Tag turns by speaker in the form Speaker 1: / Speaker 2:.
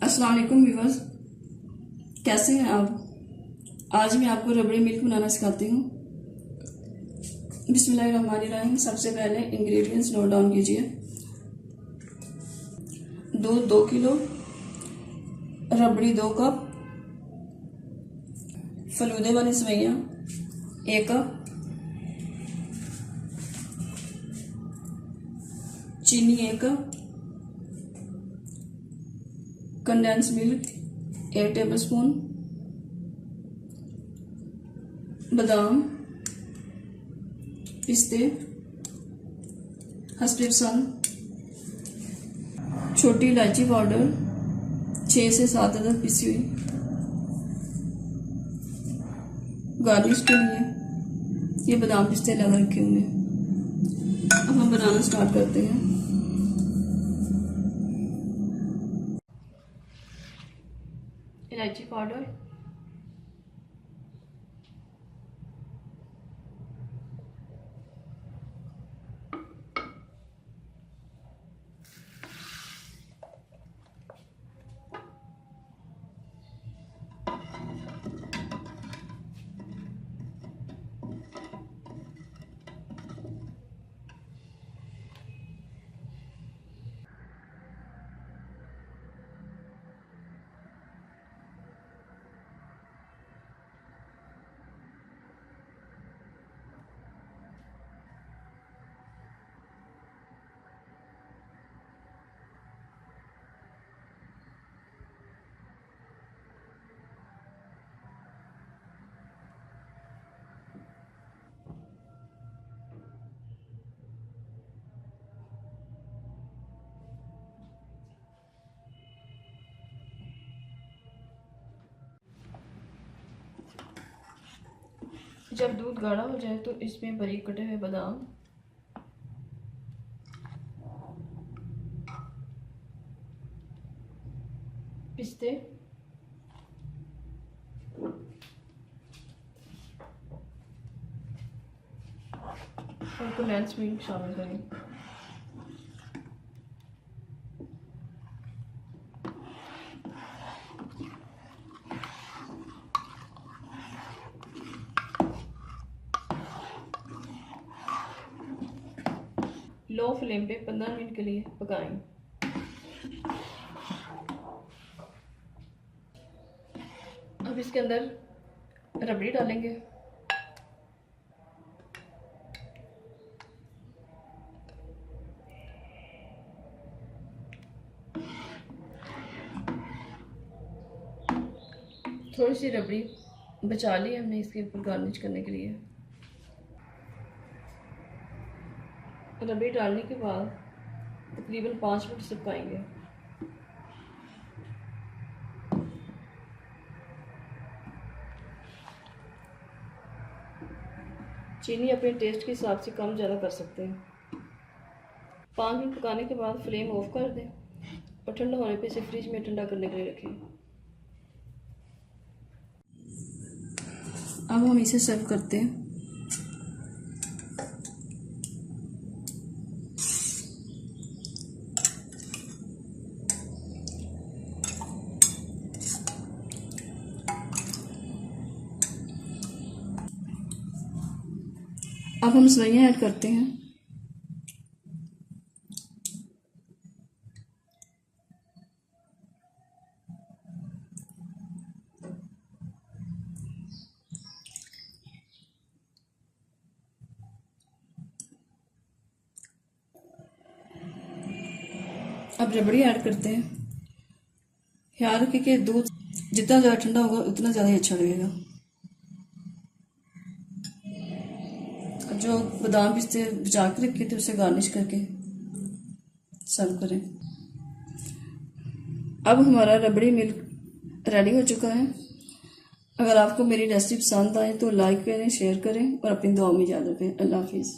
Speaker 1: अस्सलाम वालेकुम व्यूअर्स, कैसे हैं आप। आज मैं आपको रबड़ी मिल्क बनाना सिखाती हूँ। बिस्मिल्लाहिर्रहमानिर्रहीम। सबसे पहले इंग्रेडिएंट्स नोट डाउन कीजिए। दूध 2 किलो, रबड़ी 2 कप, फलूदे वाली सेवइयाँ 1 कप, चीनी 1 कप, कंडेंस्ड मिल्क 1 टेबलस्पून, बादाम, पिस्ते हस्बे पसंद, छोटी इलायची पाउडर 6 से 7 अदद पिसी हुई। गार्निश के लिए ये बादाम पिस्ते लगा रखे हुए हैं। अब हम बनाना स्टार्ट करते हैं। इलायची पाउडर, जब दूध गाढ़ा हो जाए तो इसमें बारीक कटे हुए बादाम, पिस्ते, और कंडेंस्ड मिल्क शामिल करें। लो फ्लेम पे 15 मिनट के लिए पकाएं। अब इसके अंदर रबड़ी डालेंगे। थोड़ी सी रबड़ी बचा ली हमने इसके ऊपर गार्निश करने के लिए। रबड़ी डालने के बाद तकरीबन 5 मिनट से पकाएंगे। चीनी अपने टेस्ट के हिसाब से कम ज़्यादा कर सकते हैं। 5 मिनट पकाने के बाद फ्लेम ऑफ कर दें और ठंडा होने पे इसे फ्रिज में ठंडा करने के लिए रखें। अब हम इसे सर्व करते हैं। अब हम सेवइयाँ ऐड करते हैं। अब रबड़ी ऐड करते हैं। ख्याल रखें कि दूध जितना ज़्यादा ठंडा होगा उतना ज़्यादा ही अच्छा लगेगा। जो बादाम पिस्ते बचा के रखे थे उसे गार्निश करके सर्व करें। अब हमारा रबड़ी मिल्क रेडी हो चुका है। अगर आपको मेरी रेसिपी पसंद आए तो लाइक करें, शेयर करें और अपनी दुआ में याद रखें। अल्लाह हाफिज़।